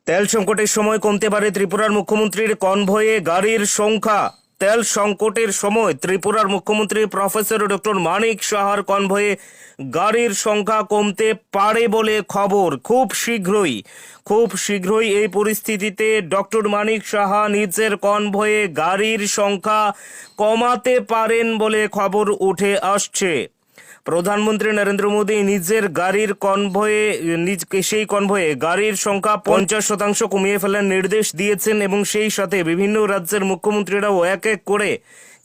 তেল সংকটের সময় কমতে পারে ত্রিপুরার মুখ্যমন্ত্রীর কনভয়ে গাড়ির সংখ্যা। তেল সংকটের সময় ত্রিপুরার মুখ্যমন্ত্রী প্রফেসর ডক্টর মানিক সাহার কনভয়ে গাড়ির সংখ্যা কমতে পারে বলে খবর। খুব শীঘ্রই এই পরিস্থিতিতে ডক্টর মানিক সাহা নিজের কনভয়ে গাড়ির সংখ্যা কমাতে পারেন বলে খবর উঠে আসছে। প্রধানমন্ত্রী নরেন্দ্র মোদী নিজের গাড়ির কনভয়ে গাড়ির সংখ্যা 50% কমিয়ে ফেলার নির্দেশ দিয়েছেন এবং সেই সাথে বিভিন্ন রাজ্যের মুখ্যমন্ত্রীরাও এক এক করে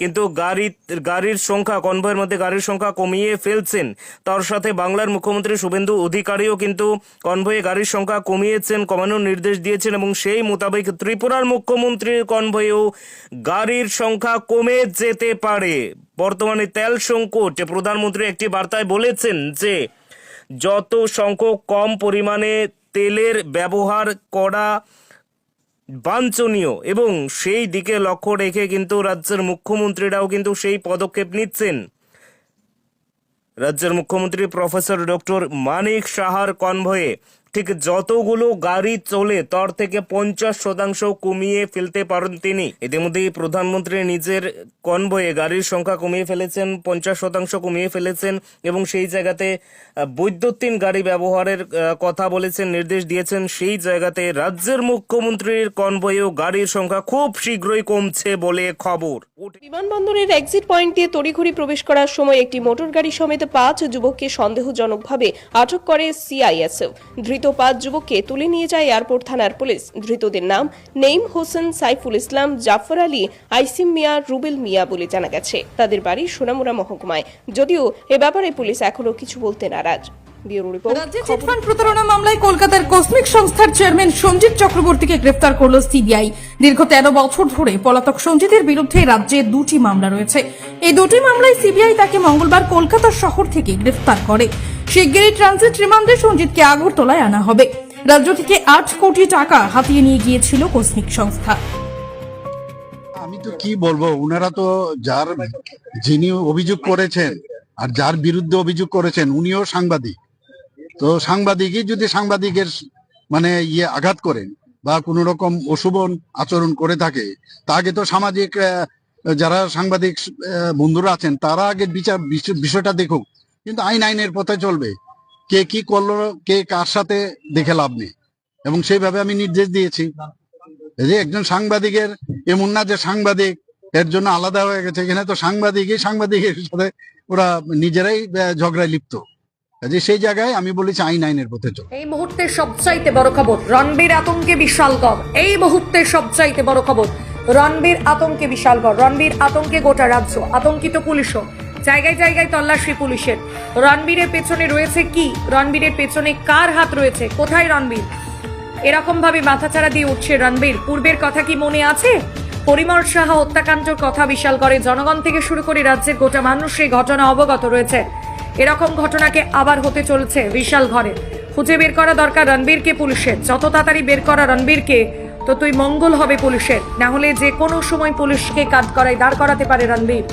কিন্তু গাড়ির সংখ্যা কনভয়ের মধ্যে গাড়ির সংখ্যা কমিয়ে ফেলছেন। তার সাথে বাংলার মুখ্যমন্ত্রী শুভেন্দু অধিকারীও কিন্তু কনভয়ে গাড়ির সংখ্যা কমানোর নির্দেশ দিয়েছেন এবং সেই মোতাবেক ত্রিপুরার মুখ্যমন্ত্রীর কনভয়েও গাড়ির সংখ্যা কমে যেতে পারে। বর্তমানে তেল সংকট, প্রধানমন্ত্রী একটি বার্তায় বলেছেন যে যত সংখ্যক কম পরিমাণে তেলের ব্যবহার করা বাঞ্ছনীয় এবং সেই দিকে লক্ষ্য রেখে কিন্তু রাজ্যের মুখ্যমন্ত্রীরাও কিন্তু সেই পদক্ষেপ নিচ্ছেন। রাজ্যের মুখ্যমন্ত্রী প্রফেসর ডক্টর মানিক সাহার কনভয়ে ঠিক যতগুলো গাড়ি চলে তার থেকে 50% কমিয়ে ফেলতে পারেন তিনি। ইতিমধ্যেই প্রধানমন্ত্রী নিজের কনভয়ে গাড়ির সংখ্যা কমিয়ে ফেলেছেন, 50% কমিয়ে ফেলেছেন এবং সেই জায়গাতে বৈদ্যুতিন গাড়ি ব্যবহারের কথা বলেছেন, নির্দেশ দিয়েছেন। সেই জায়গাতে রাজ্যের মুখ্যমন্ত্রীর কনভয়েও গাড়ির সংখ্যা খুব শীঘ্রই কমছে বলে খবর। বিমানবন্দরের এক্সিট পয়েন্ট দিয়ে তড়িঘড়ি প্রবেশ করার সময় একটি মোটর গাড়ি সমেত 5 যুবককে সন্দেহজনকভাবে আটক করে সিআইএসএফ। ধৃত 5 যুবককে তুলে নিয়ে যায় এয়ারপোর্ট থানার পুলিশ। ধৃতদের নাম নেইম হোসেন, সাইফুল ইসলাম, জাফর আলী, আইসিম মিয়া, রুবেল মিয়া বলে জানা গেছে। তাদের বাড়ি সোনামুড়া মহকুমায়। যদিও এ ব্যাপারে পুলিশ এখনো কিছু বলতে নারাজ। রাজ্যে চিটফান্ড প্রতারণা মামলায় কলকাতার কসমিক সংস্থার চেয়ারম্যান সঞ্জিত চক্রবর্তীকে গ্রেফতার করল সিবিআই। দীর্ঘ 13 বছর ধরে পলাতক সঞ্জিতের বিরুদ্ধে রাজ্যে 2টি মামলা রয়েছে। এই 2টি মামলায় সিবিআই তাকে মঙ্গলবার কলকাতা শহর থেকে গ্রেফতার করে। শিগগিরই ট্রানজিট রিমান্ডে সঞ্জিতকে আগরতলায় আনা হবে। রাজ্য থেকে 8 কোটি টাকা হাতিয়ে নিয়ে গিয়েছিল কসমিক সংস্থা। আমি তো কি বলবো, উনারা তো যিনি অভিযোগ করেছেন আর যার বিরুদ্ধে অভিযোগ করেছেন উনিও সাংবাদিক। তো সাংবাদিকই যদি সাংবাদিকের আঘাত করেন বা কোন রকম অশুভ আচরণ করে থাকে, তাকে তো সামাজিক যারা সাংবাদিক বন্ধুরা আছেন তারা আগে বিষয়টা দেখুক। কিন্তু আইনের পথে চলবে, কে কি করলো কে কার সাথে দেখে লাভ নেই। এবং সেইভাবে আমি নির্দেশ দিয়েছি যে একজন সাংবাদিকের এমন না যে সাংবাদিক এর জন্য আলাদা হয়ে গেছে। এখানে তো সাংবাদিকের সাথে ওরা নিজেরাই ঝগড়ায় লিপ্ত। সেই জায়গায় আমি বলেছি আইনের পথে চল। এই মুহূর্তে সবচাইতে বড় খবর, রণবীর আতঙ্কে বিশালগড়। এই মুহূর্তে সবচাইতে বড় খবর, রণবীর আতঙ্কে বিশালগড়। রণবীর আতঙ্কে গোটা রাজ্য, আতঙ্কিত পুলিশও। জায়গায় জায়গায় তল্লাশি পুলিশের। রণবীরের পেছনে রয়েছে কি? রণবীরের পেছনে কার হাত রয়েছে? কোথায় রণবীর? এরকম ভাবে মাথাচাড়া দিয়ে উঠছে রণবীর। পূর্বের কথা কি মনে আছে? পরিমল সাহা হত্যাকাণ্ডের কথা বিশালগড়ে জনগণ থেকে শুরু করে রাজ্যের গোটা মানুষ এই ঘটনা অবগত রয়েছে। এরকম ঘটনাকে আবার হতে চলেছে বিশালগড়ে। খুঁজে বের করা দরকার রণবীরকে পুলিশের। যত তাড়াতাড়ি বের করা রণবীরকে ততই মঙ্গল হবে পুলিশের। না হলে যে কোনো সময় পুলিশকে কাজ করায় দাঁড় করাতে পারে রণবীর।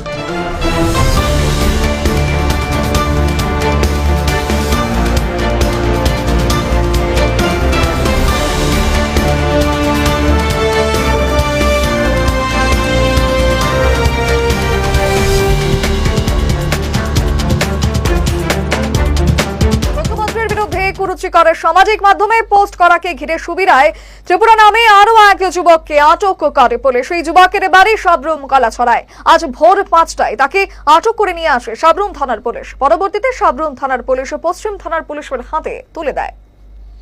কুরুচিকরের সামাজিক মাধ্যমে পোস্ট করাকে ঘিরে সুবিরায় ত্রিপুরা নামে আরো এক যুবককে আটক করে পুলিশ। এই যুবকের বাড়ি সাবরুম কলাছড়ায়। আজ ভোর 5টায় তাকে আটক করে নিয়ে আসে সাবরুম থানার পুলিশ। পরবর্তীতে সাবরুম থানার পুলিশ ও পশ্চিম থানার পুলিশের হাতে তুলে দেয়।